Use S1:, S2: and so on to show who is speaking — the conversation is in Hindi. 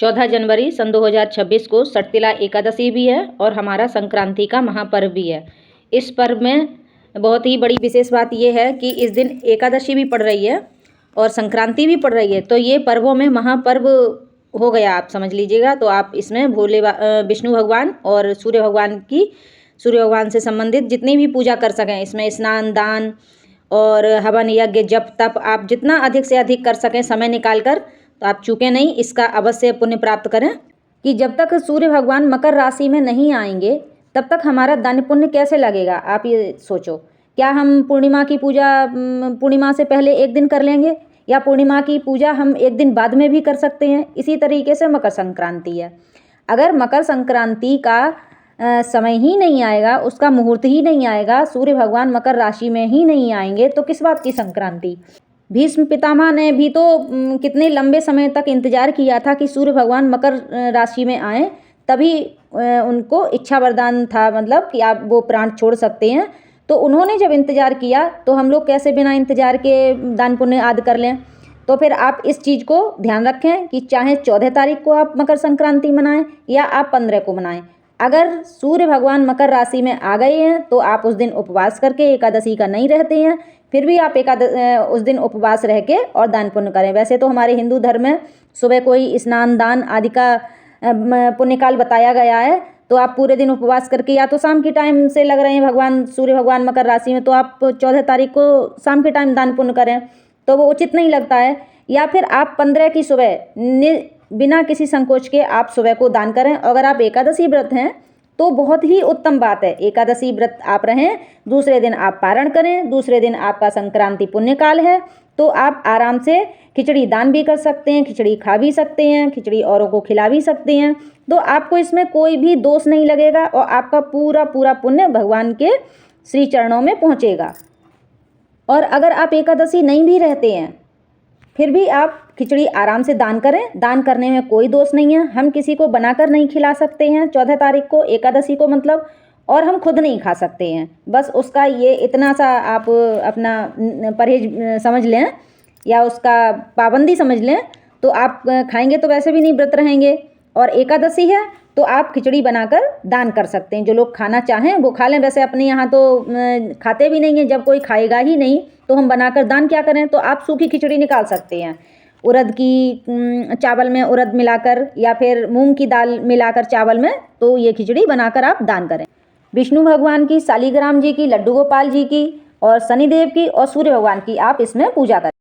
S1: 14 जनवरी सन 2026 को सटतिला एकादशी भी है और हमारा संक्रांति का महापर्व भी है। इस पर्व में बहुत ही बड़ी विशेष बात यह है कि इस दिन एकादशी भी पड़ रही है और संक्रांति भी पड़ रही है, तो ये पर्वों में महापर्व हो गया, आप समझ लीजिएगा। तो आप इसमें विष्णु भगवान और सूर्य भगवान से संबंधित जितनी भी पूजा कर सकें, इसमें स्नान, दान और हवन, यज्ञ, जप, तप आप जितना अधिक से अधिक कर सकें समय निकाल कर, तो आप चूकें नहीं, इसका अवश्य पुण्य प्राप्त करें। कि जब तक सूर्य भगवान मकर राशि में नहीं आएंगे तब तक हमारा दान पुण्य कैसे लगेगा, आप ये सोचो। क्या हम पूर्णिमा की पूजा पूर्णिमा से पहले एक दिन कर लेंगे, या पूर्णिमा की पूजा हम एक दिन बाद में भी कर सकते हैं। इसी तरीके से मकर संक्रांति है। अगर मकर संक्रांति का समय ही नहीं आएगा, उसका मुहूर्त ही नहीं आएगा, सूर्य भगवान मकर राशि में ही नहीं आएंगे, तो किस बात की संक्रांति। भीष्म पितामह ने भी तो कितने लंबे समय तक इंतजार किया था कि सूर्य भगवान मकर राशि में आए, तभी उनको इच्छा वरदान था, मतलब कि आप वो प्राण छोड़ सकते हैं। तो उन्होंने जब इंतजार किया तो हम लोग कैसे बिना इंतजार के दान पुण्य आदि कर लें। तो फिर आप इस चीज़ को ध्यान रखें कि चाहे 14 तारीख को आप मकर संक्रांति मनाएं या आप 15 को मनाएं, अगर सूर्य भगवान मकर राशि में आ गए हैं तो आप उस दिन उपवास करके एकादशी का नहीं रहते हैं, फिर भी आप उस दिन उपवास रह के और दान पुण्य करें। वैसे तो हमारे हिंदू धर्म में सुबह कोई स्नान, दान आदि का पुण्यकाल बताया गया है, तो आप पूरे दिन उपवास करके, या तो शाम के टाइम से लग रहे हैं सूर्य भगवान मकर राशि में, तो आप 14 तारीख को शाम के टाइम दान पुण्य करें, तो वो उचित नहीं लगता है। या फिर आप 15 की सुबह बिना किसी संकोच के आप सुबह को दान करें। अगर आप एकादशी व्रत हैं तो बहुत ही उत्तम बात है, एकादशी व्रत आप रहें, दूसरे दिन आप पारण करें, दूसरे दिन आपका संक्रांति पुण्यकाल है, तो आप आराम से खिचड़ी दान भी कर सकते हैं, खिचड़ी खा भी सकते हैं, खिचड़ी औरों को खिला भी सकते हैं। तो आपको इसमें कोई भी दोष नहीं लगेगा और आपका पूरा पूरा पुण्य भगवान के श्री चरणों में पहुँचेगा। और अगर आप एकादशी नहीं भी रहते हैं फिर भी आप खिचड़ी आराम से दान करें, दान करने में कोई दोष नहीं है। हम किसी को बनाकर नहीं खिला सकते हैं 14 तारीख को एकादशी को, मतलब, और हम खुद नहीं खा सकते हैं। बस उसका ये इतना सा आप अपना परहेज समझ लें या उसका पाबंदी समझ लें, तो आप खाएंगे तो वैसे भी नहीं व्रत रहेंगे, और एकादशी है तो आप खिचड़ी बनाकर दान कर सकते हैं। जो लोग खाना चाहें वो खा लें। वैसे अपने यहाँ तो खाते भी नहीं हैं, जब कोई खाएगा ही नहीं तो हम बनाकर दान क्या करें। तो आप सूखी खिचड़ी निकाल सकते हैं, उड़द की चावल में उड़द मिलाकर या फिर मूंग की दाल मिलाकर चावल में, तो ये खिचड़ी बनाकर आप दान करें। विष्णु भगवान की, शालिग्राम जी की, लड्डू गोपाल जी की और शनिदेव की और सूर्य भगवान की आप इसमें पूजा करें।